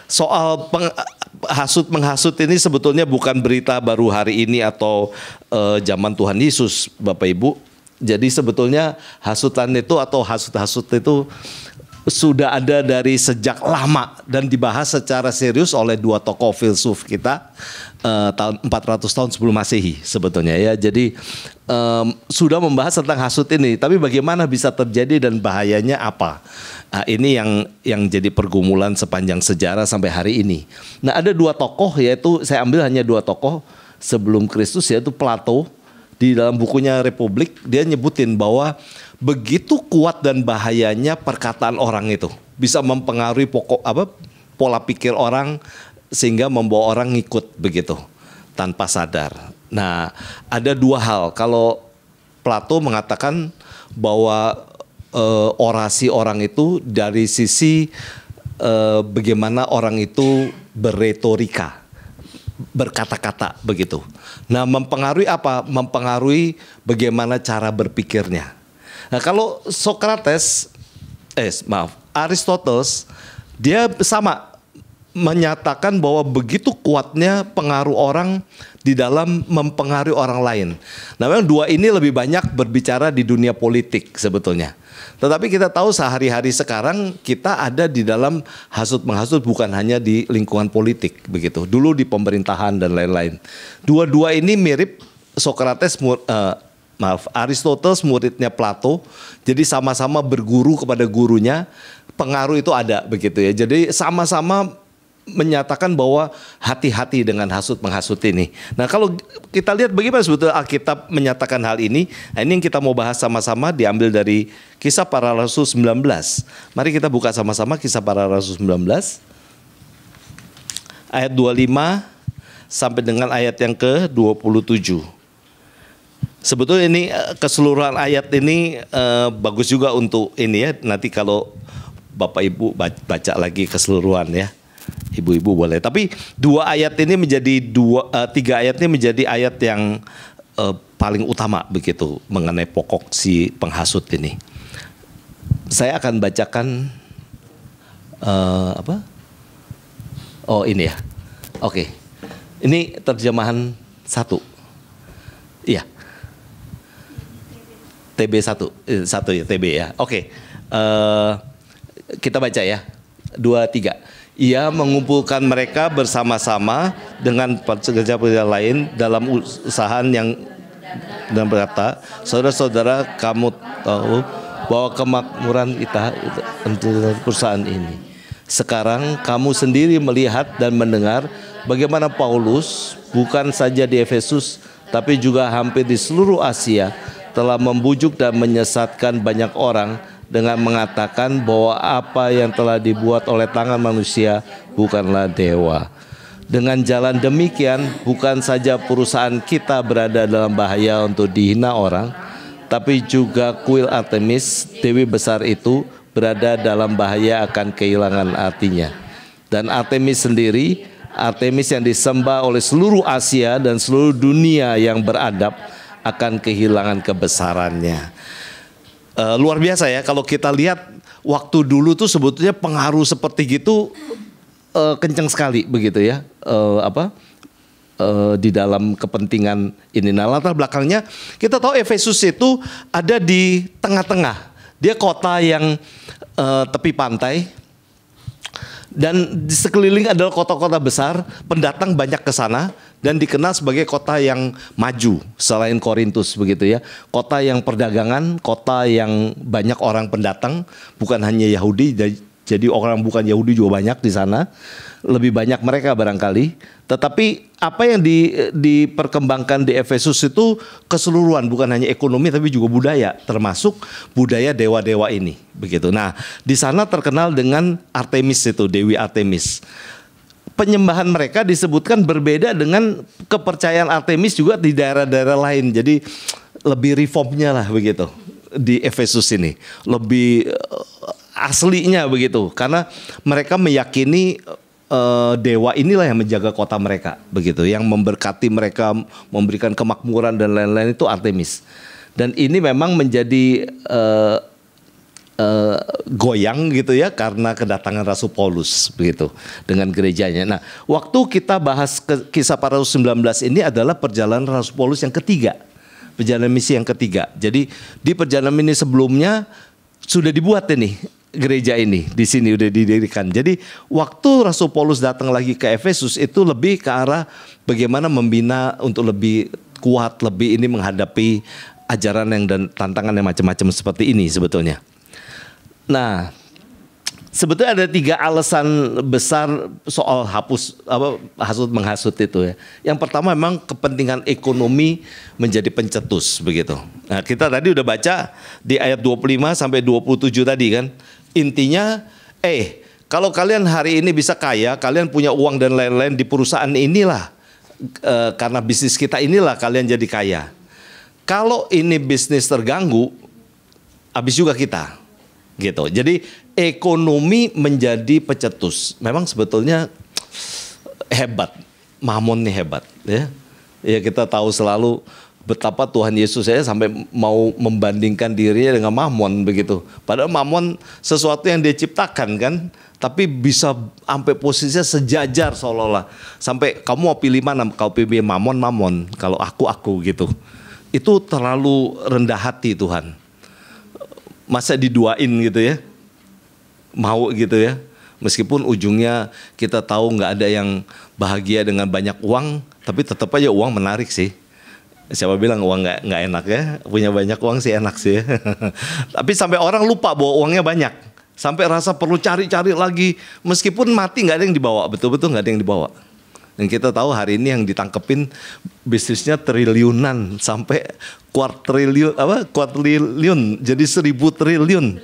soal hasut menghasut ini sebetulnya bukan berita baru hari ini atau zaman Tuhan Yesus, Bapak Ibu. Jadi sebetulnya hasutan itu atau hasut-hasut itu sudah ada dari sejak lama dan dibahas secara serius oleh dua tokoh filsuf kita tahun 400 tahun sebelum Masehi sebetulnya ya. Jadi sudah membahas tentang hasut ini, tapi bagaimana bisa terjadi dan bahayanya apa? Nah, ini yang jadi pergumulan sepanjang sejarah sampai hari ini. Nah, ada dua tokoh, yaitu saya ambil hanya dua tokoh sebelum Kristus, yaitu Plato. Di dalam bukunya Republik dia nyebutin bahwa begitu kuat dan bahayanya perkataan orang itu bisa mempengaruhi pola pikir orang sehingga membawa orang ngikut begitu tanpa sadar. Nah, ada dua hal. Kalau Plato mengatakan bahwa orasi orang itu dari sisi bagaimana orang itu berretorika, berkata-kata begitu. Nah, mempengaruhi apa? Mempengaruhi bagaimana cara berpikirnya. Nah, kalau Aristoteles dia sama menyatakan bahwa begitu kuatnya pengaruh orang di dalam mempengaruhi orang lain. Nah, memang dua ini lebih banyak berbicara di dunia politik sebetulnya. Tetapi kita tahu sehari-hari sekarang kita ada di dalam hasut-menghasut bukan hanya di lingkungan politik begitu. Dulu di pemerintahan dan lain-lain. Dua-dua ini mirip Aristoteles muridnya Plato. Jadi sama-sama berguru kepada gurunya. Pengaruh itu ada begitu ya. Jadi sama-sama menyatakan bahwa hati-hati dengan hasut-menghasut ini. Nah, kalau kita lihat bagaimana sebetulnya Alkitab menyatakan hal ini, nah ini yang kita mau bahas sama-sama, diambil dari Kisah Para Rasul 19. Mari kita buka sama-sama Kisah Para Rasul 19 ayat 25 sampai dengan ayat yang ke-27. Sebetulnya ini keseluruhan ayat ini bagus juga untuk ini ya, nanti kalau Bapak Ibu baca lagi keseluruhan ya. Ibu-ibu boleh. Tapi tiga ayat ini menjadi ayat yang paling utama begitu mengenai pokok si penghasut ini. Saya akan bacakan Oh, ini ya. Oke. Ini terjemahan 1. Iya. TB1 ya, TB ya. Oke. Kita baca ya. 2, 3. Ia mengumpulkan mereka bersama-sama dengan pekerja-pekerja lain dalam usaha yang dan berkata, saudara-saudara, kamu tahu bahwa kemakmuran kita untuk perusahaan ini. Sekarang kamu sendiri melihat dan mendengar bagaimana Paulus bukan saja di Efesus tapi juga hampir di seluruh Asia telah membujuk dan menyesatkan banyak orang dengan mengatakan bahwa apa yang telah dibuat oleh tangan manusia bukanlah dewa. Dengan jalan demikian, bukan saja perusahaan kita berada dalam bahaya untuk dihina orang, tapi juga kuil Artemis, dewi besar itu, berada dalam bahaya akan kehilangan artinya. Dan Artemis sendiri, Artemis yang disembah oleh seluruh Asia dan seluruh dunia yang beradab, akan kehilangan kebesarannya. Luar biasa ya, kalau kita lihat waktu dulu tuh sebetulnya pengaruh seperti gitu kencang sekali begitu ya, di dalam kepentingan ini. Nah, latar belakangnya kita tahu Efesus itu ada di tengah-tengah. Dia kota yang tepi pantai dan di sekeliling adalah kota-kota besar, pendatang banyak ke sana. Dan dikenal sebagai kota yang maju selain Korintus begitu ya. Kota yang perdagangan, kota yang banyak orang pendatang, bukan hanya Yahudi, jadi orang bukan Yahudi juga banyak di sana. Lebih banyak mereka barangkali. Tetapi apa yang diperkembangkan di Efesus itu keseluruhan, bukan hanya ekonomi tapi juga budaya, termasuk budaya dewa-dewa ini begitu. Nah, di sana terkenal dengan Artemis itu, Dewi Artemis. Penyembahan mereka disebutkan berbeda dengan kepercayaan Artemis juga di daerah-daerah lain. Jadi lebih reformnya lah begitu di Efesus ini. Lebih aslinya begitu. Karena mereka meyakini dewa inilah yang menjaga kota mereka begitu. Yang memberkati mereka, memberikan kemakmuran dan lain-lain itu Artemis. Dan ini memang menjadi goyang gitu ya karena kedatangan Rasul Paulus begitu dengan gerejanya. Nah, waktu kita bahas kisah para Rasul 19 ini adalah perjalanan Rasul Paulus yang ketiga. Perjalanan misi yang ketiga. Jadi di perjalanan ini sebelumnya sudah dibuat ini gereja ini di sini udah didirikan. Jadi waktu Rasul Paulus datang lagi ke Efesus itu lebih ke arah bagaimana membina untuk lebih kuat, lebih ini menghadapi ajaran yang dan tantangan yang macam-macam seperti ini sebetulnya. Nah, sebetulnya ada 3 alasan besar soal hasut menghasut itu ya. Yang pertama memang kepentingan ekonomi menjadi pencetus begitu. Nah, kita tadi udah baca di ayat 25 sampai 27 tadi kan. Intinya kalau kalian hari ini bisa kaya, kalian punya uang dan lain-lain di perusahaan inilah karena bisnis kita inilah kalian jadi kaya. Kalau ini bisnis terganggu, habis juga kita. Gitu. Jadi ekonomi menjadi pencetus. Memang sebetulnya hebat. Mamon nih hebat ya. Ya kita tahu selalu betapa Tuhan Yesus saya sampai mau membandingkan dirinya dengan Mamon begitu. Padahal Mamon sesuatu yang dia ciptakan kan, tapi bisa sampai posisinya sejajar seolah-olah. Sampai kamu mau pilih mana? Kau pilih Mamon, kalau aku gitu. Itu terlalu rendah hati Tuhan. Masa diduain gitu ya, mau gitu ya, meskipun ujungnya kita tahu nggak ada yang bahagia dengan banyak uang, tapi tetap aja uang menarik sih. Siapa bilang uang nggak enak ya, punya banyak uang sih enak sih. Tapi sampai orang lupa bahwa uangnya banyak, sampai rasa perlu cari-cari lagi, meskipun mati nggak ada yang dibawa, betul-betul nggak ada yang dibawa. Dan kita tahu hari ini yang ditangkepin bisnisnya triliunan sampai kuartriliun, jadi 1.000 triliun.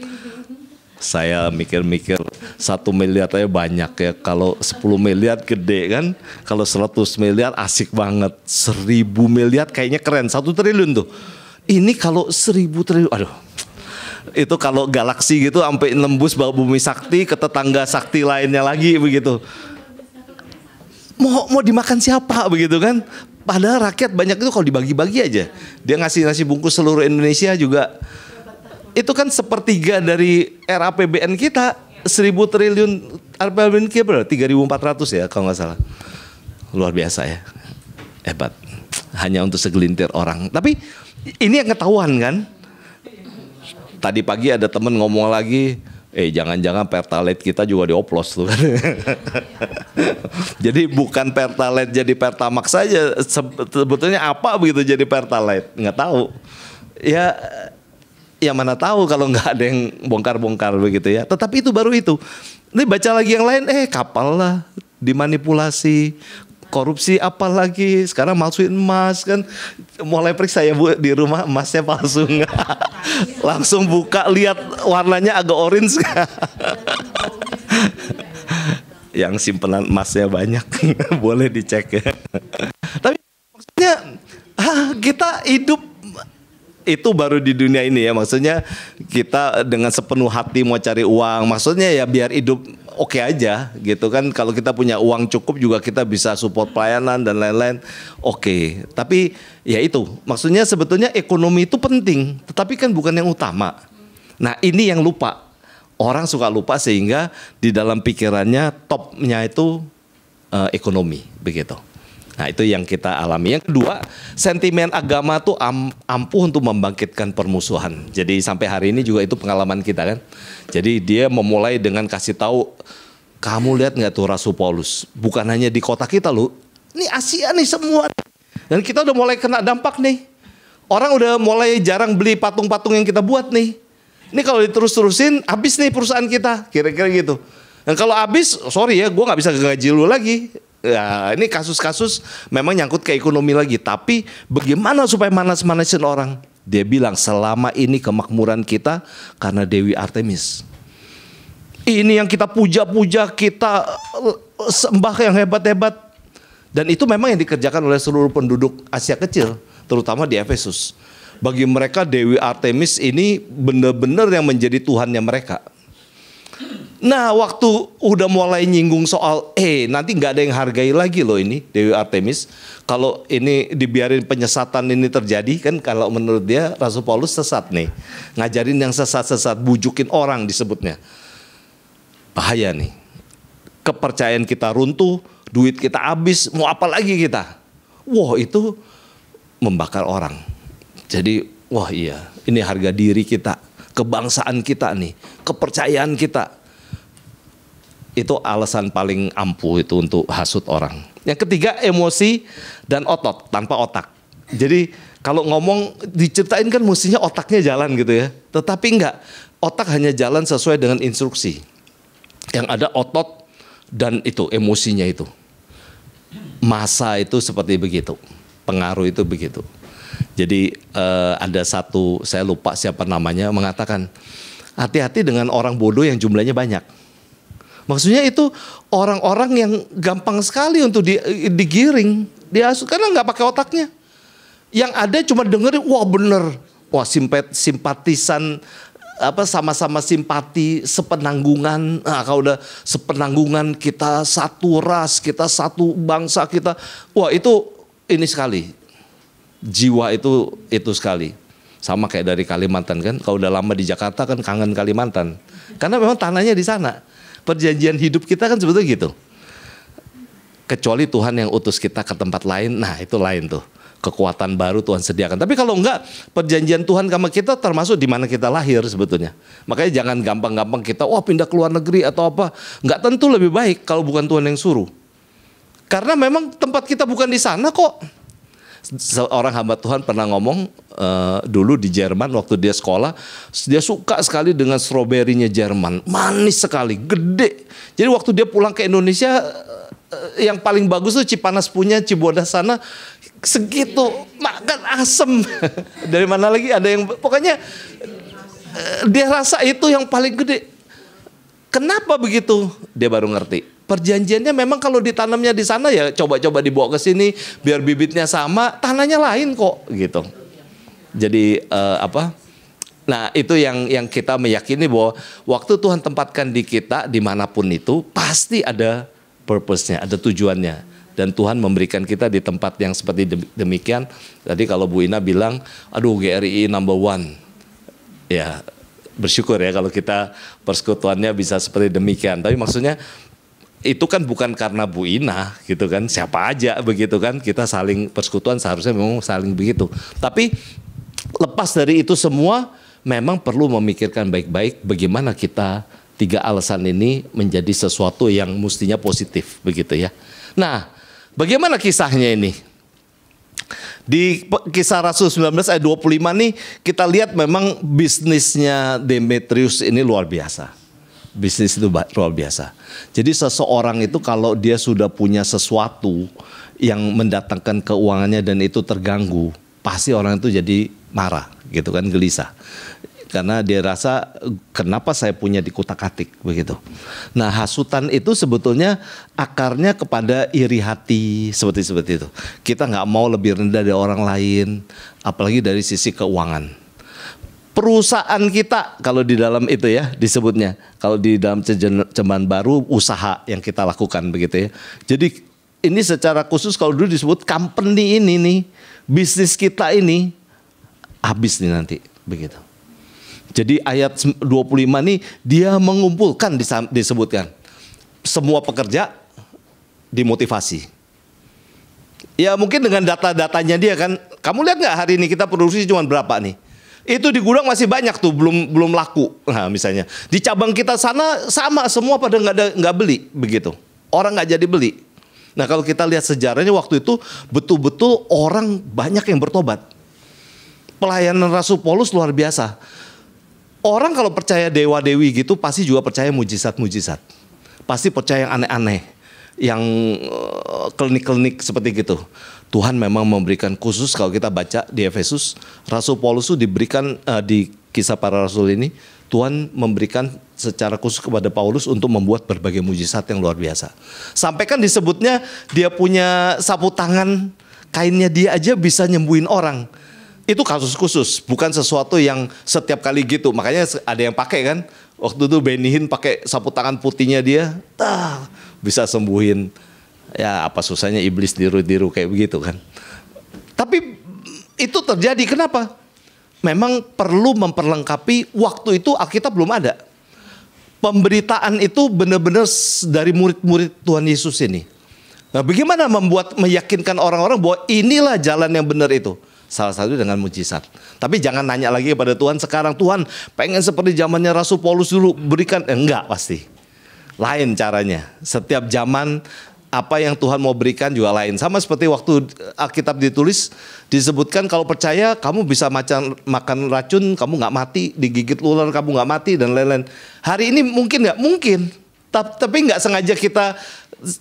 Saya mikir-mikir 1 miliar aja banyak ya. Kalau 10 miliar gede kan. Kalau 100 miliar asik banget. 1.000 miliar kayaknya keren. 1 triliun tuh. Ini kalau 1.000 triliun, aduh. Itu kalau galaksi gitu sampai nembus bumi sakti ke tetangga sakti lainnya lagi begitu. Mau dimakan siapa begitu kan? Padahal rakyat banyak itu kalau dibagi-bagi aja. Dia ngasih nasi bungkus seluruh Indonesia juga. Itu kan 1/3 dari RAPBN kita. 1.000 triliun RAPBN kita berapa? 3.400 ya kalau nggak salah. Luar biasa ya. Hebat. Hanya untuk segelintir orang. Tapi ini yang ketahuan kan? Tadi pagi ada temen ngomong lagi, jangan-jangan Pertalite kita juga dioplos tuh kan. Jadi bukan Pertalite jadi Pertamax saja, sebetulnya apa begitu jadi Pertalite, nggak tahu. Ya mana tahu kalau nggak ada yang bongkar-bongkar begitu ya. Tetapi itu baru itu. Ini baca lagi yang lain, kapal lah dimanipulasi, korupsi apa lagi, sekarang malsuin emas kan. Mulai periksa ya Bu di rumah emasnya palsu nggak. Langsung buka lihat warnanya agak orange. Yang simpenan emasnya banyak. Boleh dicek ya. Tapi maksudnya kita hidup itu baru di dunia ini ya. Maksudnya kita dengan sepenuh hati mau cari uang. Maksudnya ya biar hidup oke aja gitu kan. Kalau kita punya uang cukup juga kita bisa support pelayanan dan lain-lain. Oke. Tapi ya itu. Maksudnya sebetulnya ekonomi itu penting. Tetapi kan bukan yang utama. Nah ini yang lupa. Orang suka lupa sehingga di dalam pikirannya topnya itu ekonomi begitu. Nah itu yang kita alami. Yang kedua, sentimen agama tuh ampuh untuk membangkitkan permusuhan. Jadi sampai hari ini juga itu pengalaman kita kan. Jadi dia memulai dengan kasih tahu, kamu lihat nggak tuh Rasul Paulus? Bukan hanya di kota kita loh, ini Asia nih semua. Dan kita udah mulai kena dampak nih. Orang udah mulai jarang beli patung-patung yang kita buat nih. Ini kalau diterus-terusin, habis nih perusahaan kita, kira-kira gitu. Dan kalau habis, sorry ya, gue nggak bisa gaji lu lagi. Ya, ini kasus-kasus memang nyangkut ke ekonomi lagi. Tapi bagaimana supaya manas-manasin orang? Dia bilang selama ini kemakmuran kita karena Dewi Artemis. Ini yang kita puja-puja, kita sembah yang hebat-hebat. Dan itu memang yang dikerjakan oleh seluruh penduduk Asia Kecil, terutama di Efesus. Bagi mereka Dewi Artemis ini benar-benar yang menjadi Tuhannya mereka. Nah, waktu udah mulai nyinggung soal, nanti nggak ada yang hargai lagi loh ini Dewi Artemis. Kalau ini dibiarin penyesatan ini terjadi, kan kalau menurut dia Rasul Paulus sesat nih. Ngajarin yang sesat-sesat, bujukin orang disebutnya. Bahaya nih. Kepercayaan kita runtuh, duit kita habis, mau apa lagi kita? Wah, itu membakar orang. Jadi, wah iya, ini harga diri kita, kebangsaan kita nih, kepercayaan kita. Itu alasan paling ampuh itu untuk hasut orang. Yang ketiga, emosi dan otot tanpa otak. Jadi kalau ngomong diceritain kan mestinya otaknya jalan gitu ya. Tetapi enggak, otak hanya jalan sesuai dengan instruksi. Yang ada otot dan itu emosinya itu. Masa itu seperti begitu. Pengaruh itu begitu. Jadi ada satu, saya lupa siapa namanya, mengatakan hati-hati dengan orang bodoh yang jumlahnya banyak. Maksudnya itu orang-orang yang gampang sekali untuk digiring, diasut karena nggak pakai otaknya. Yang ada cuma dengerin, wah bener, wah simpatisan, sama-sama simpati, sepenanggungan. Nah, kalau udah sepenanggungan, kita satu ras, kita satu bangsa, kita, wah itu ini sekali, jiwa itu sekali. Sama kayak dari Kalimantan kan, kalau udah lama di Jakarta kan kangen Kalimantan, karena memang tanahnya di sana. Perjanjian hidup kita kan sebetulnya gitu. Kecuali Tuhan yang utus kita ke tempat lain, nah itu lain tuh. Kekuatan baru Tuhan sediakan. Tapi kalau enggak, perjanjian Tuhan sama kita termasuk di mana kita lahir sebetulnya. Makanya jangan gampang-gampang kita, pindah ke luar negeri atau apa. Enggak, tentu lebih baik kalau bukan Tuhan yang suruh. Karena memang tempat kita bukan di sana kok. Seorang hamba Tuhan pernah ngomong dulu di Jerman waktu dia sekolah, dia suka sekali dengan stroberinya Jerman, manis sekali, gede. Jadi waktu dia pulang ke Indonesia, yang paling bagus tuh Cipanas punya, Cibodas sana, segitu, makan asem. Dari mana lagi ada yang, pokoknya dia rasa itu yang paling gede. Kenapa begitu? Dia baru ngerti. Perjanjiannya memang kalau ditanamnya di sana ya coba-coba dibawa ke sini biar bibitnya sama, tanahnya lain kok gitu. Jadi Nah itu yang kita meyakini bahwa waktu Tuhan tempatkan di kita dimanapun itu pasti ada purpose-nya, ada tujuannya. Dan Tuhan memberikan kita di tempat yang seperti demikian. Tadi kalau Bu Ina bilang, aduh GRI number one. Ya bersyukur ya kalau kita persekutuannya bisa seperti demikian. Tapi maksudnya itu kan bukan karena Bu Ina gitu kan, siapa aja begitu kan, kita saling persekutuan seharusnya memang saling begitu. Tapi lepas dari itu semua memang perlu memikirkan baik-baik bagaimana kita tiga alasan ini menjadi sesuatu yang mestinya positif begitu ya. Nah, bagaimana kisahnya ini? Di Kisah Rasul 19 ayat 25 nih kita lihat memang bisnisnya Demetrius ini luar biasa. Bisnis itu luar biasa. Jadi seseorang itu kalau dia sudah punya sesuatu yang mendatangkan keuangannya dan itu terganggu, pasti orang itu jadi marah gitu kan, gelisah. Karena dia rasa kenapa saya punya di kutak-atik begitu. Nah hasutan itu sebetulnya akarnya kepada iri hati seperti itu. Kita nggak mau lebih rendah dari orang lain, apalagi dari sisi keuangan. Perusahaan kita kalau di dalam itu ya disebutnya, kalau di dalam terjemahan baru usaha yang kita lakukan begitu ya. Jadi ini secara khusus kalau dulu disebut company ini nih, bisnis kita ini habis nih nanti begitu. Jadi ayat 25 nih dia mengumpulkan disebutkan semua pekerja dimotivasi. Ya mungkin dengan data-datanya dia kan, kamu lihat nggak hari ini kita produksi cuma berapa nih? Itu di gudang masih banyak tuh belum laku. Nah misalnya di cabang kita sana sama semua pada nggak beli begitu. Orang nggak jadi beli. Nah kalau kita lihat sejarahnya waktu itu betul-betul orang banyak yang bertobat. Pelayanan Rasul Paulus luar biasa. Orang kalau percaya dewa-dewi gitu pasti juga percaya mujizat-mujizat. Pasti percaya yang aneh-aneh. Yang klinik-klinik seperti gitu. Tuhan memang memberikan khusus kalau kita baca di Efesus, Rasul Paulus itu diberikan di Kisah Para Rasul ini, Tuhan memberikan secara khusus kepada Paulus untuk membuat berbagai mujizat yang luar biasa. Sampai kan disebutnya dia punya sapu tangan, kainnya dia aja bisa nyembuhin orang. Itu kasus khusus, bukan sesuatu yang setiap kali gitu. Makanya ada yang pakai kan, Waktu itu Benny Hinn pakai sapu tangan putihnya dia, bisa sembuhin. Ya apa susahnya iblis diru-diru kayak begitu kan. Tapi itu terjadi, kenapa? Memang perlu memperlengkapi, waktu itu Alkitab belum ada. Pemberitaan itu benar-benar dari murid-murid Tuhan Yesus ini. Nah, bagaimana meyakinkan orang-orang bahwa inilah jalan yang benar itu? Salah satu dengan mujizat. Tapi jangan nanya lagi kepada Tuhan sekarang, Tuhan pengen seperti zamannya Rasul Paulus dulu, berikan. Enggak pasti. Lain caranya. Setiap zaman apa yang Tuhan mau berikan juga lain. Sama seperti waktu Alkitab ditulis, disebutkan kalau percaya kamu bisa makan racun, kamu nggak mati, digigit ular kamu nggak mati, dan lain-lain. Hari ini mungkin nggak? Mungkin. Tapi nggak sengaja kita,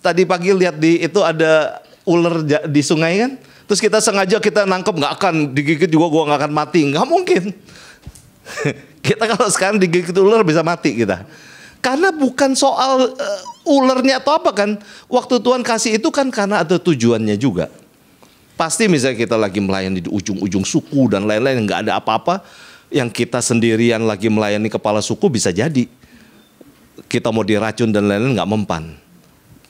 tadi pagi lihat itu ada ular di sungai kan, terus kita sengaja kita nangkep, nggak akan digigit juga, gua nggak akan mati, nggak mungkin. Kita kalau sekarang digigit ular bisa mati kita, karena bukan soal ularnya atau apa kan. Waktu Tuhan kasih itu kan karena ada tujuannya juga. Pasti misalnya kita lagi melayani di ujung-ujung suku dan lain-lain, nggak ada apa-apa, yang kita sendirian lagi melayani kepala suku, bisa jadi kita mau diracun dan lain-lain nggak mempan.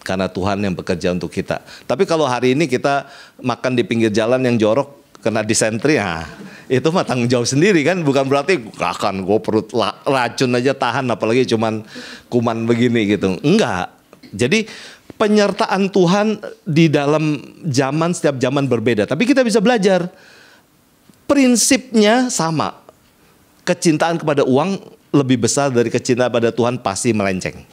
Karena Tuhan yang bekerja untuk kita. Tapi kalau hari ini kita makan di pinggir jalan yang jorok, kena disentri, ya itu mah tanggung jawab sendiri kan. Bukan berarti akan gue perut racun aja tahan, apalagi cuman kuman begini gitu. Enggak. Jadi penyertaan Tuhan di dalam zaman, setiap zaman berbeda. Tapi kita bisa belajar. Prinsipnya sama. Kecintaan kepada uang lebih besar dari kecintaan pada Tuhan pasti melenceng.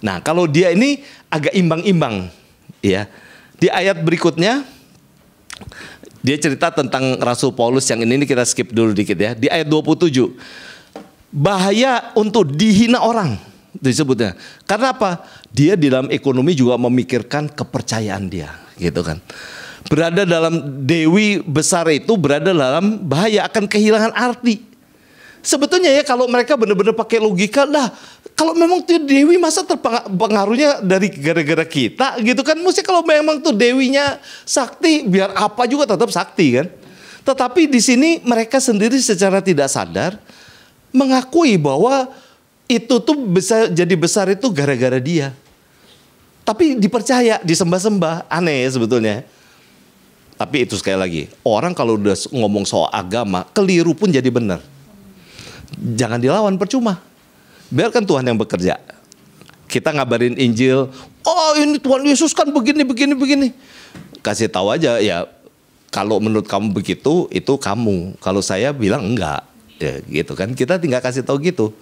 Nah, kalau dia ini agak imbang-imbang, ya. Di ayat berikutnya dia cerita tentang Rasul Paulus, yang ini kita skip dulu dikit ya. Di ayat 27. Bahaya untuk dihina orang disebutnya. Karena apa? Dia di dalam ekonomi juga memikirkan kepercayaan dia, gitu kan. Berada dalam dewi besar itu berada dalam bahaya, akan kehilangan arti. Sebetulnya ya kalau mereka benar-benar pakai logika, lah kalau memang tuh dewi masa terpengaruhnya dari gara-gara kita gitu kan. Mesti kalau memang tuh dewinya sakti, biar apa juga tetap sakti kan. Tetapi di sini mereka sendiri secara tidak sadar mengakui bahwa itu tuh bisa jadi besar itu gara-gara dia. Tapi dipercaya, disembah-sembah, aneh ya sebetulnya. Tapi itu sekali lagi, orang kalau udah ngomong soal agama, keliru pun jadi benar. Jangan dilawan, percuma. Biarkan Tuhan yang bekerja. Kita ngabarin Injil, oh ini Tuhan Yesus kan begini. Kasih tahu aja ya, kalau menurut kamu begitu, itu kamu. Kalau saya bilang enggak, ya gitu kan. Kita tinggal kasih tahu gitu.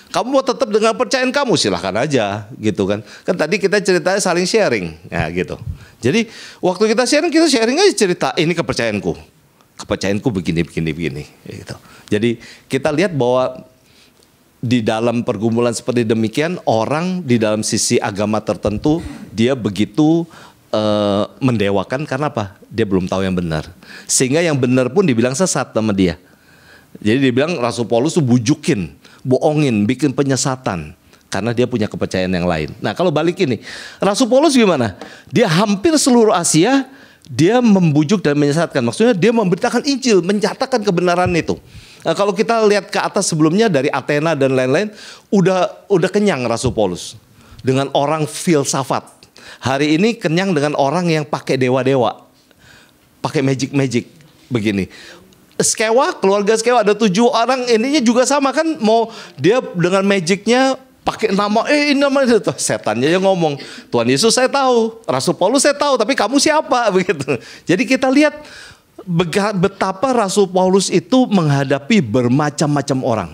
Kamu mau tetap dengan percayaan kamu, silahkan aja, gitu kan. Kan tadi kita ceritanya saling sharing, ya gitu. Jadi waktu kita sharing aja cerita, ini kepercayaanku begini, gitu. Jadi kita lihat bahwa di dalam pergumulan seperti demikian, orang di dalam sisi agama tertentu dia begitu mendewakan, karena apa? Dia belum tahu yang benar. Sehingga yang benar pun dibilang sesat sama dia. Jadi dibilang Rasul Paulus tuh bujukin, bohongin, bikin penyesatan karena dia punya kepercayaan yang lain. Nah, kalau balik ini, Rasul Paulus gimana? Dia hampir seluruh Asia dia membujuk dan menyesatkan. Maksudnya dia memberitakan Injil, menyatakan kebenaran itu. Nah, kalau kita lihat ke atas sebelumnya dari Athena dan lain-lain, udah kenyang Rasul Paulus dengan orang filsafat. Hari ini kenyang dengan orang yang pakai dewa-dewa, pakai magic begini. Keluarga Skewa ada 7 orang, ininya juga sama kan, mau dia dengan magicnya pakai nama, ini nama itu, setannya yang ngomong, Tuhan Yesus saya tahu, Rasul Paulus saya tahu, tapi kamu siapa begitu. Jadi kita lihat betapa Rasul Paulus itu menghadapi bermacam-macam orang.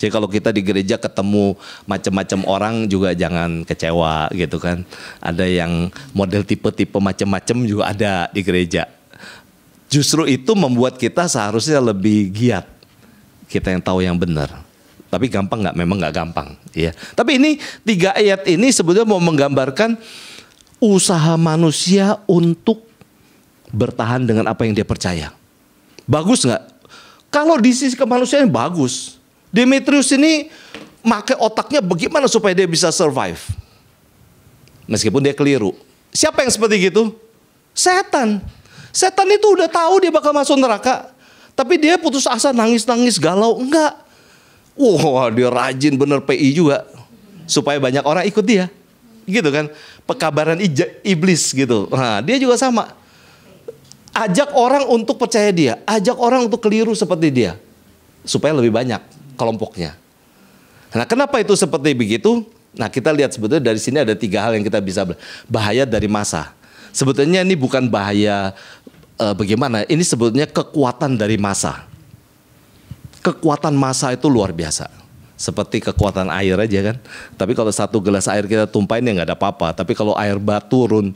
Jadi kalau kita di gereja ketemu macam-macam orang juga jangan kecewa gitu kan. Ada yang model tipe-tipe macam-macam juga ada di gereja. Justru itu membuat kita seharusnya lebih giat. Kita yang tahu yang benar. Tapi gampang nggak? Memang nggak gampang. Ya. Tapi ini 3 ayat ini sebetulnya mau menggambarkan usaha manusia untuk bertahan dengan apa yang dia percaya. Bagus nggak? Kalau di sisi kemanusiaan bagus. Demetrius ini pakai otaknya bagaimana supaya dia bisa survive. Meskipun dia keliru. Siapa yang seperti gitu? Setan. Setan itu udah tahu dia bakal masuk neraka. Tapi dia putus asa, nangis-nangis, galau. Enggak. Wah, dia rajin bener PI juga. Supaya banyak orang ikut dia. Gitu kan. Pekabaran iblis gitu. Nah, dia juga sama. Ajak orang untuk percaya dia. Ajak orang untuk keliru seperti dia. Supaya lebih banyak kelompoknya. Nah, kenapa itu seperti begitu? Nah, kita lihat sebetulnya dari sini ada 3 hal yang kita bisa bahaya dari massa. Sebetulnya ini bukan bahaya bagaimana. Ini sebetulnya kekuatan dari massa. Kekuatan massa itu luar biasa. Seperti kekuatan air aja kan. Tapi kalau 1 gelas air kita tumpahin ya nggak ada apa-apa. Tapi kalau air batu turun,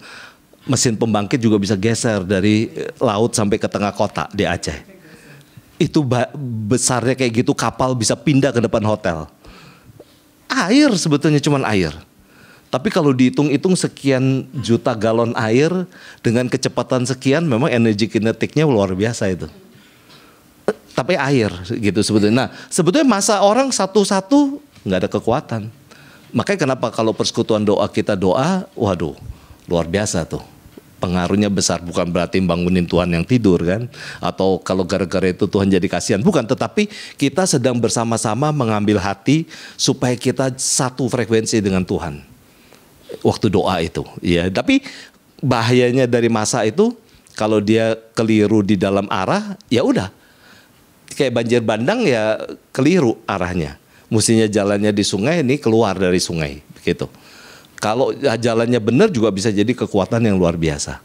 mesin pembangkit juga bisa geser dari laut sampai ke tengah kota di Aceh. Itu besarnya kayak gitu, kapal bisa pindah ke depan hotel. Air sebetulnya cuma air. Tapi kalau dihitung-hitung sekian juta galon air dengan kecepatan sekian, memang energi kinetiknya luar biasa itu. Tapi air gitu sebetulnya. Nah, sebetulnya masa orang satu-satu nggak ada kekuatan. Makanya kenapa kalau persekutuan doa kita doa, waduh, luar biasa tuh. Pengaruhnya besar, bukan berarti bangunin Tuhan yang tidur kan. Atau kalau gara-gara itu Tuhan jadi kasihan. Bukan, tetapi kita sedang bersama-sama mengambil hati supaya kita satu frekuensi dengan Tuhan. Waktu doa itu. Ya, tapi bahayanya dari masa itu, kalau dia keliru di dalam arah, ya udah. Kayak banjir bandang ya keliru arahnya. Mestinya jalannya di sungai, ini keluar dari sungai. Begitu. Kalau jalannya benar juga bisa jadi kekuatan yang luar biasa.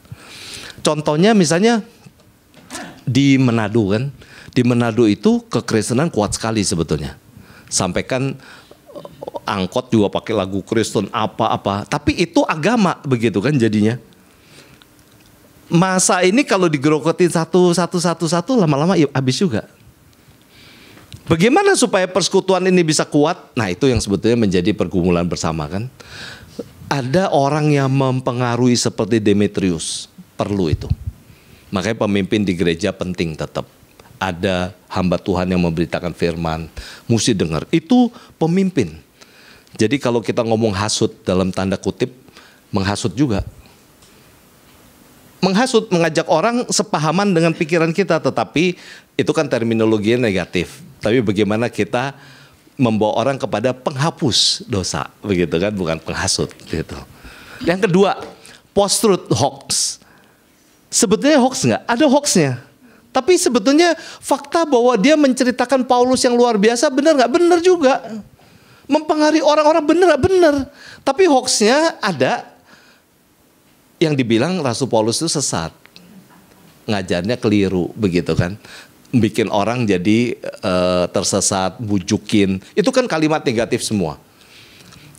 Contohnya misalnya di Manado kan. Di Manado itu kekristenan kuat sekali sebetulnya. Sampai kan angkot juga pakai lagu Kristen apa-apa. Tapi itu agama begitu kan jadinya. Masa ini kalau digerokotin satu lama-lama ya habis juga. Bagaimana supaya persekutuan ini bisa kuat? Nah, itu yang sebetulnya menjadi pergumulan bersama kan. Ada orang yang mempengaruhi seperti Demetrius, perlu itu. Makanya pemimpin di gereja penting tetap. Ada hamba Tuhan yang memberitakan firman, mesti dengar. Itu pemimpin. Jadi kalau kita ngomong hasut dalam tanda kutip, menghasut juga. Menghasut, mengajak orang sepahaman dengan pikiran kita, tetapi itu kan terminologinya negatif. Tapi bagaimana kita membawa orang kepada penghapus dosa, begitu kan, bukan penghasut gitu. Yang kedua, post-truth hoax. Sebetulnya hoax nggak? Ada hoaxnya. Tapi sebetulnya fakta bahwa dia menceritakan Paulus yang luar biasa, benar nggak? Benar juga. Mempengaruhi orang-orang, benar nggak? Benar. Tapi hoaxnya ada yang dibilang Rasul Paulus itu sesat. Ngajarnya keliru, begitu kan. Bikin orang jadi tersesat, bujukin. Itu kan kalimat negatif semua.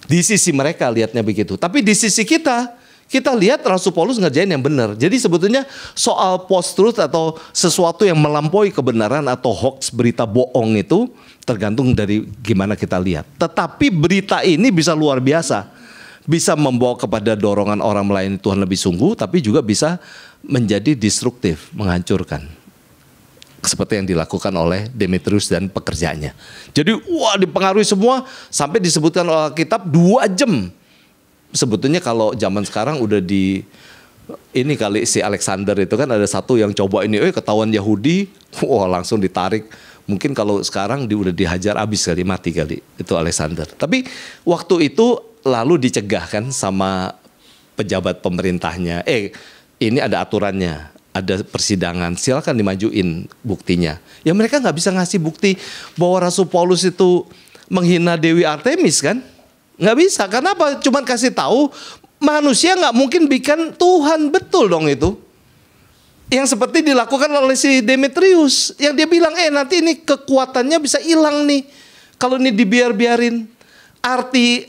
Di sisi mereka lihatnya begitu. Tapi di sisi kita lihat Rasul Paulus ngerjain yang benar. Jadi sebetulnya soal post-truth atau sesuatu yang melampaui kebenaran atau hoax, berita bohong itu tergantung dari gimana kita lihat. Tetapi berita ini bisa luar biasa. Bisa membawa kepada dorongan orang melayani Tuhan lebih sungguh, tapi juga bisa menjadi destruktif, menghancurkan. Seperti yang dilakukan oleh Demetrius dan pekerjaannya. Jadi wah, dipengaruhi semua sampai disebutkan oleh Alkitab 2 jam. Sebetulnya kalau zaman sekarang udah ini kali si Alexander itu kan ada satu yang coba ini, ketahuan Yahudi, wah langsung ditarik. Mungkin kalau sekarang udah dihajar habis kali, mati kali itu Alexander. Tapi waktu itu lalu dicegah kan sama pejabat pemerintahnya. Ini ada aturannya. Ada persidangan, silakan dimajuin buktinya. Ya mereka nggak bisa ngasih bukti bahwa Rasul Paulus itu menghina Dewi Artemis kan? Nggak bisa, karena apa? Cuman kasih tahu manusia nggak mungkin bikin Tuhan, betul dong itu. Yang seperti dilakukan oleh si Demetrius, yang dia bilang, nanti ini kekuatannya bisa hilang nih kalau ini dibiarin. Arti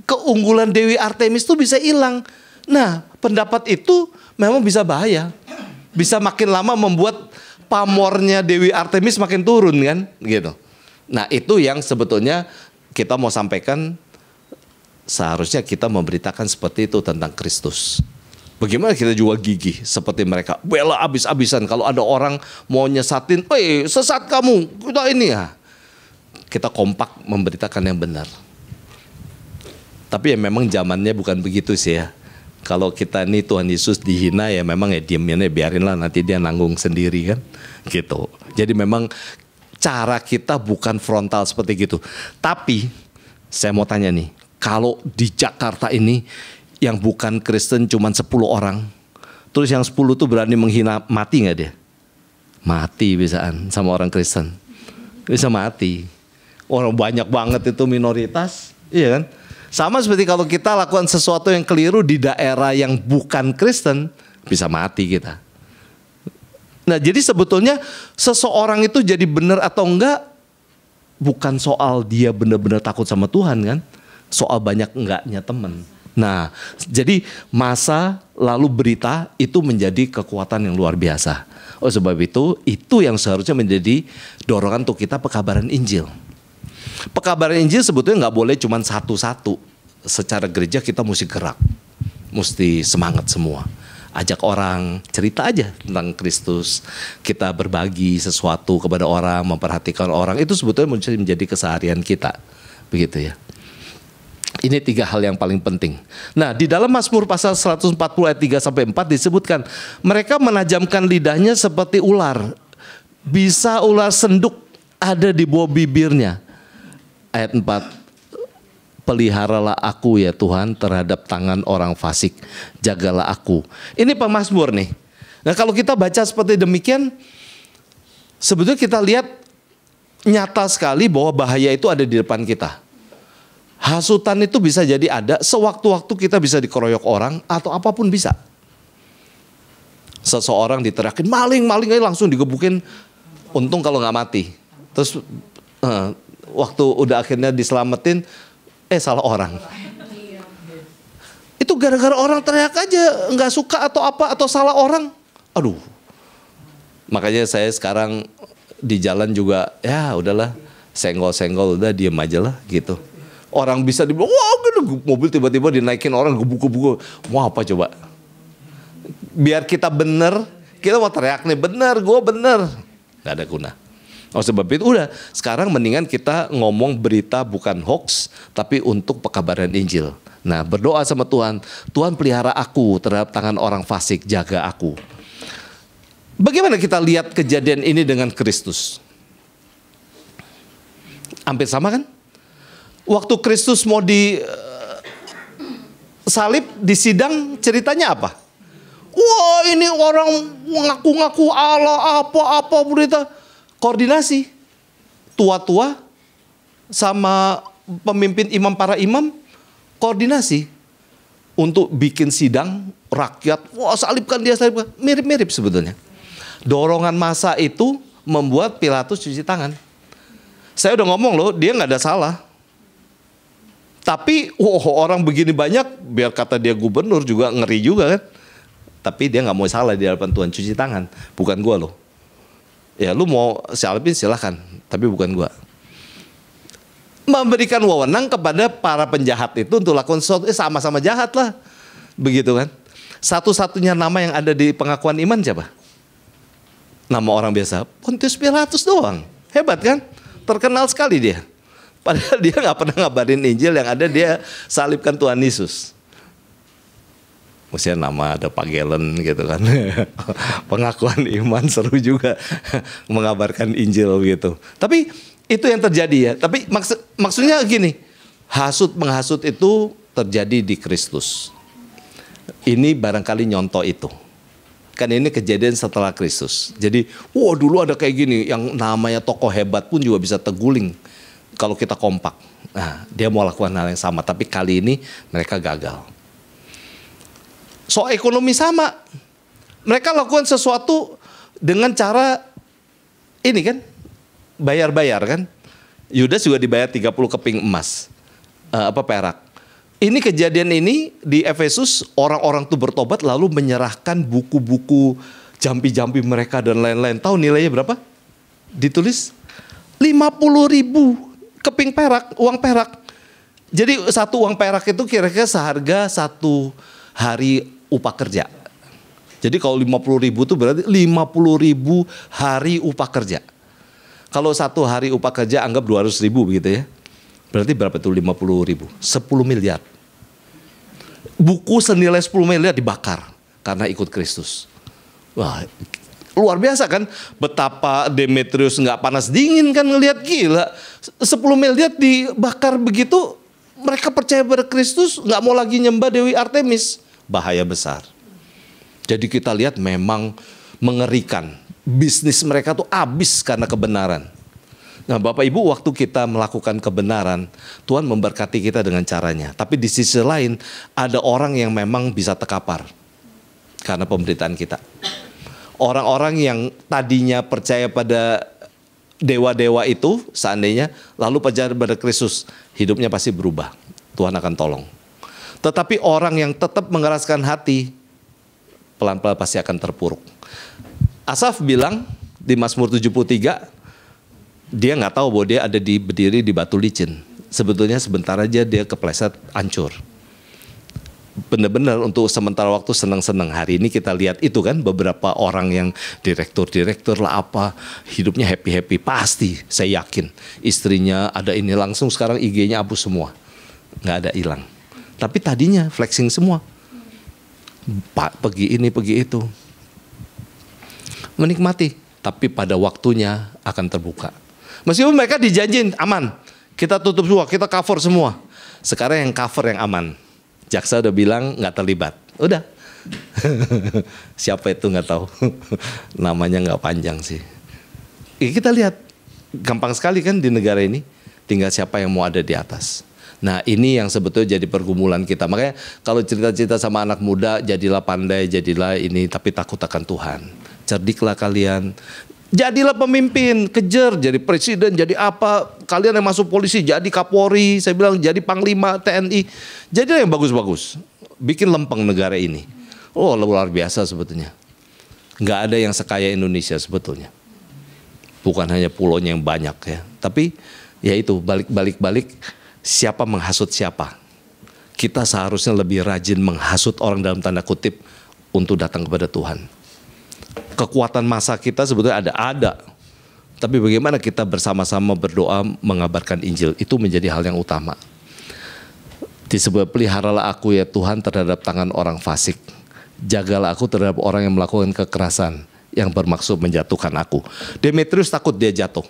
keunggulan Dewi Artemis itu bisa hilang. Nah, pendapat itu memang bisa bahaya. Bisa makin lama membuat pamornya Dewi Artemis makin turun kan, gitu. Nah, itu yang sebetulnya kita mau sampaikan, seharusnya kita memberitakan seperti itu tentang Kristus. Bagaimana kita juga gigih seperti mereka, bela abis-abisan kalau ada orang mau nyesatin, sesat kamu, kita ini ya. Kita kompak memberitakan yang benar. Tapi ya memang zamannya bukan begitu sih ya. Kalau kita nih Tuhan Yesus dihina ya memang ya diamnya biarinlah, nanti dia nanggung sendiri kan gitu. Jadi memang cara kita bukan frontal seperti gitu. Tapi saya mau tanya nih, kalau di Jakarta ini yang bukan Kristen cuma 10 orang, terus yang 10 tuh berani menghina, mati nggak dia? Mati bisaan sama orang Kristen. Bisa mati. Orang banyak banget itu minoritas, iya kan? Sama seperti kalau kita lakukan sesuatu yang keliru di daerah yang bukan Kristen, bisa mati kita. Nah, jadi sebetulnya seseorang itu jadi benar atau enggak bukan soal dia benar-benar takut sama Tuhan kan? Soal banyak enggaknya teman. Nah, jadi masa lalu berita itu menjadi kekuatan yang luar biasa. Oh, sebab itu yang seharusnya menjadi dorongan untuk kita pekabaran Injil. Pekabaran Injil sebetulnya nggak boleh cuma satu-satu. Secara gereja kita mesti gerak, mesti semangat semua. Ajak orang, cerita aja tentang Kristus. Kita berbagi sesuatu kepada orang, memperhatikan orang. Itu sebetulnya mesti menjadi keseharian kita. Begitu ya. Ini 3 hal yang paling penting. Nah, di dalam Mazmur pasal 140 ayat 3-4 disebutkan, mereka menajamkan lidahnya seperti ular. Bisa ular senduk ada di bawah bibirnya. Ayat 4, peliharalah aku ya Tuhan terhadap tangan orang fasik, jagalah aku. Ini pemazmur nih. Nah, kalau kita baca seperti demikian, sebetulnya kita lihat nyata sekali bahwa bahaya itu ada di depan kita. Hasutan itu bisa jadi ada, sewaktu-waktu kita bisa dikeroyok orang atau apapun bisa. Seseorang diteriakin maling aja langsung digebukin, untung kalau nggak mati. Terus waktu udah akhirnya diselamatin, salah orang. Itu gara-gara orang teriak aja, nggak suka atau apa, atau salah orang. Aduh. Makanya saya sekarang di jalan juga, ya udahlah, senggol-senggol udah diem aja lah gitu. Orang bisa dibilang, wah mobil tiba-tiba dinaikin orang gebuk-gebuk. Mau apa coba? Biar kita bener, kita mau teriak nih, bener, gue bener. Gak ada guna. Oh, sebab itu udah, sekarang mendingan kita ngomong berita bukan hoax, tapi untuk pekabaran Injil. Nah, berdoa sama Tuhan, Tuhan pelihara aku terhadap tangan orang fasik, jaga aku. Bagaimana kita lihat kejadian ini dengan Kristus? Hampir sama kan? Waktu Kristus mau disalib, disidang, ceritanya apa? Wah, ini orang mengaku-ngaku Allah, apa-apa berita. Koordinasi. Tua-tua sama pemimpin imam, para imam, koordinasi. Untuk bikin sidang, rakyat, wah salibkan dia, salibkan. Mirip-mirip sebetulnya. Dorongan massa itu membuat Pilatus cuci tangan. Saya udah ngomong loh, dia gak ada salah. Tapi orang begini banyak, biar kata dia gubernur juga ngeri juga kan. Tapi dia nggak mau salah di hadapan Tuhan, cuci tangan. Bukan gua loh. Ya lu mau salibin silahkan, tapi bukan gua. Memberikan wewenang kepada para penjahat itu untuk lakukan sesuatu, sama-sama jahat lah. Begitu kan. Satu-satunya nama yang ada di pengakuan iman siapa? Nama orang biasa, Pontius Pilatus doang. Hebat kan? Terkenal sekali dia. Padahal dia nggak pernah ngabarin Injil, yang ada dia salibkan Tuhan Yesus. Maksudnya nama ada pagelen gitu kan. Pengakuan iman seru juga mengabarkan Injil gitu. Tapi itu yang terjadi ya. Tapi maksudnya gini, menghasut itu terjadi di Kristus. Ini barangkali nyontoh itu. Kan ini kejadian setelah Kristus. Jadi, dulu ada kayak gini, yang namanya tokoh hebat pun juga bisa terguling kalau kita kompak. Nah, dia mau lakukan hal yang sama, tapi kali ini mereka gagal. Soal ekonomi sama. Mereka lakukan sesuatu dengan cara ini kan, bayar-bayar kan. Yudas juga dibayar 30 keping emas, perak. Ini kejadian ini di Efesus, orang-orang itu bertobat lalu menyerahkan buku-buku jampi-jampi mereka dan lain-lain. Tahu nilainya berapa? Ditulis 50.000 keping perak, uang perak. Jadi satu uang perak itu kira-kira seharga 1 hari upah kerja. Jadi kalau 50.000 itu berarti 50.000 hari upah kerja. Kalau 1 hari upah kerja anggap 200.000 begitu ya. Berarti berapa itu 50.000? 10 miliar. Buku senilai 10 miliar dibakar karena ikut Kristus. Wah, Luar biasa kan, betapa Demetrius nggak panas dingin kan ngelihat, gila 10 miliar dibakar begitu, mereka percaya pada Kristus, nggak mau lagi nyembah Dewi Artemis, bahaya besar. Jadi kita lihat memang mengerikan, bisnis mereka tuh habis karena kebenaran. Nah Bapak Ibu, waktu kita melakukan kebenaran, Tuhan memberkati kita dengan caranya. Tapi di sisi lain ada orang yang memang bisa terkapar karena pemberitaan kita. Orang-orang yang tadinya percaya pada dewa-dewa itu, seandainya lalu percaya pada Kristus, hidupnya pasti berubah. Tuhan akan tolong. Tetapi orang yang tetap mengeraskan hati, pelan-pelan pasti akan terpuruk. Asaf bilang di Mazmur 73, dia nggak tahu bahwa dia ada berdiri di batu licin. Sebetulnya sebentar aja dia kepleset, hancur. Benar-benar untuk sementara waktu senang-senang. Hari ini kita lihat itu kan, beberapa orang yang direktur lah apa, hidupnya happy-happy. Pasti saya yakin istrinya ada ini, langsung sekarang IG-nya hapus semua, nggak ada, hilang. Tapi tadinya flexing semua, Pak pergi ini pergi itu, menikmati. Tapi pada waktunya akan terbuka. Meskipun mereka dijanjin aman, kita tutup semua, kita cover semua. Sekarang yang cover yang aman, jaksa udah bilang nggak terlibat, udah. Siapa itu nggak tahu, namanya nggak panjang sih. Kita lihat gampang sekali kan di negara ini, tinggal siapa yang mau ada di atas. Nah ini yang sebetulnya jadi pergumulan kita. Makanya kalau cerita-cerita sama anak muda, jadilah pandai, jadilah ini, tapi takut akan Tuhan. Cerdiklah kalian. Jadilah pemimpin, kejar, jadi presiden, jadi apa. Kalian yang masuk polisi, jadi Kapolri, saya bilang jadi Panglima TNI. Jadilah yang bagus-bagus. Bikin lempeng negara ini. Oh luar biasa sebetulnya. Nggak ada yang sekaya Indonesia sebetulnya. Bukan hanya pulaunya yang banyak ya. Tapi ya itu balik siapa menghasut siapa. Kita seharusnya lebih rajin menghasut orang dalam tanda kutip untuk datang kepada Tuhan. Kekuatan masa kita sebetulnya ada. Tapi bagaimana kita bersama-sama berdoa mengabarkan Injil, itu menjadi hal yang utama. Disebut peliharalah aku ya Tuhan terhadap tangan orang fasik. Jagalah aku terhadap orang yang melakukan kekerasan, yang bermaksud menjatuhkan aku. Demetrius takut dia jatuh.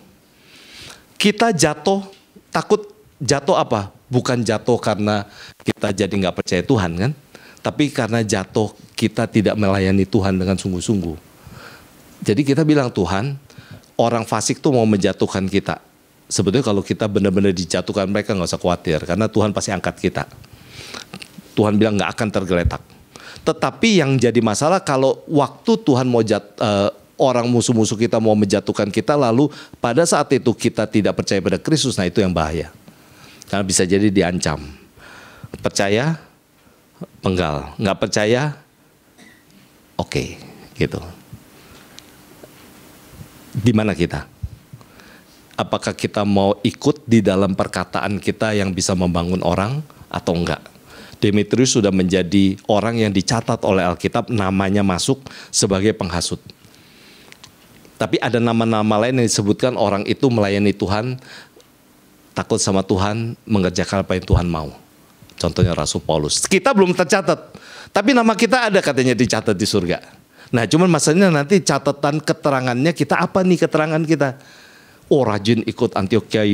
Kita jatuh, takut jatuh apa? Bukan jatuh karena kita jadi nggak percaya Tuhan kan? Tapi karena jatuh kita tidak melayani Tuhan dengan sungguh-sungguh. Jadi kita bilang Tuhan, orang fasik tuh mau menjatuhkan kita. Sebetulnya kalau kita benar-benar dijatuhkan mereka nggak usah khawatir, karena Tuhan pasti angkat kita. Tuhan bilang nggak akan tergeletak. Tetapi yang jadi masalah kalau waktu Tuhan mau orang musuh-musuh kita mau menjatuhkan kita, lalu pada saat itu kita tidak percaya pada Kristus, nah itu yang bahaya. Karena bisa jadi diancam. Percaya, penggal. Nggak percaya, oke, gitu. Di mana kita? Apakah kita mau ikut di dalam perkataan kita yang bisa membangun orang atau enggak? Demetrius sudah menjadi orang yang dicatat oleh Alkitab, namanya masuk sebagai penghasut. Tapi ada nama-nama lain yang disebutkan orang itu melayani Tuhan, takut sama Tuhan, mengerjakan apa yang Tuhan mau. Contohnya Rasul Paulus. Kita belum tercatat, tapi nama kita ada katanya dicatat di surga. Nah cuman masalahnya nanti catatan keterangannya kita apa nih keterangan kita. Oh rajin ikut Antioquia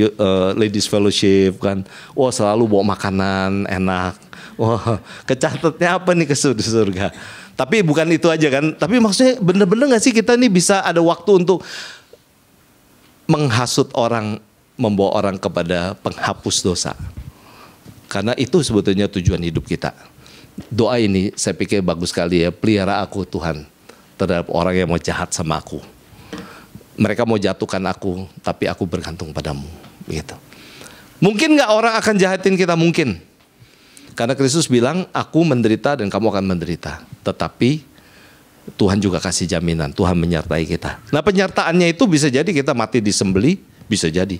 Ladies Fellowship kan. Oh selalu bawa makanan enak. Wah kecatatnya apa nih ke surga. Tapi bukan itu aja kan. Tapi maksudnya bener-bener gak sih kita nih bisa ada waktu untuk menghasut orang, membawa orang kepada penghapus dosa. Karena itu sebetulnya tujuan hidup kita. Doa ini saya pikir bagus sekali ya. Pelihara aku Tuhan terhadap orang yang mau jahat sama aku. Mereka mau jatuhkan aku, tapi aku bergantung padamu. Gitu. Mungkin nggak orang akan jahatin kita? Mungkin. Karena Kristus bilang, aku menderita dan kamu akan menderita. Tetapi Tuhan juga kasih jaminan, Tuhan menyertai kita. Nah penyertaannya itu bisa jadi kita mati disembelih, bisa jadi.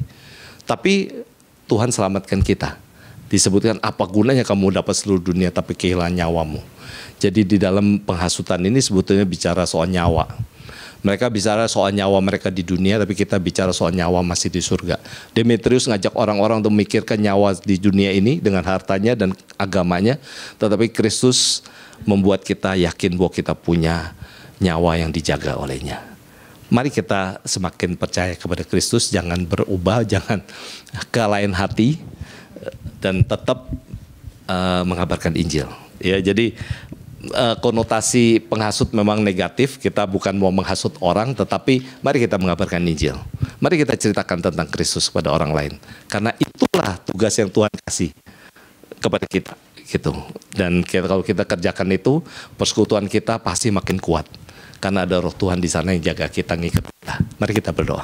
Tapi Tuhan selamatkan kita. Disebutkan apa gunanya kamu dapat seluruh dunia tapi kehilangan nyawamu. Jadi di dalam penghasutan ini sebetulnya bicara soal nyawa. Mereka bicara soal nyawa mereka di dunia, tapi kita bicara soal nyawa masih di surga. Demetrius ngajak orang-orang untuk memikirkan nyawa di dunia ini dengan hartanya dan agamanya. Tetapi Kristus membuat kita yakin bahwa kita punya nyawa yang dijaga olehnya. Mari kita semakin percaya kepada Kristus, jangan berubah, jangan kelain hati, dan tetap mengabarkan Injil. Ya, jadi konotasi penghasut memang negatif. Kita bukan mau menghasut orang, tetapi mari kita mengabarkan Injil. Mari kita ceritakan tentang Kristus kepada orang lain. Karena itulah tugas yang Tuhan kasih kepada kita, gitu. Dan kalau kita kerjakan itu, persekutuan kita pasti makin kuat. Karena ada Roh Tuhan di sana yang jaga kita, ngikat kita. Mari kita berdoa.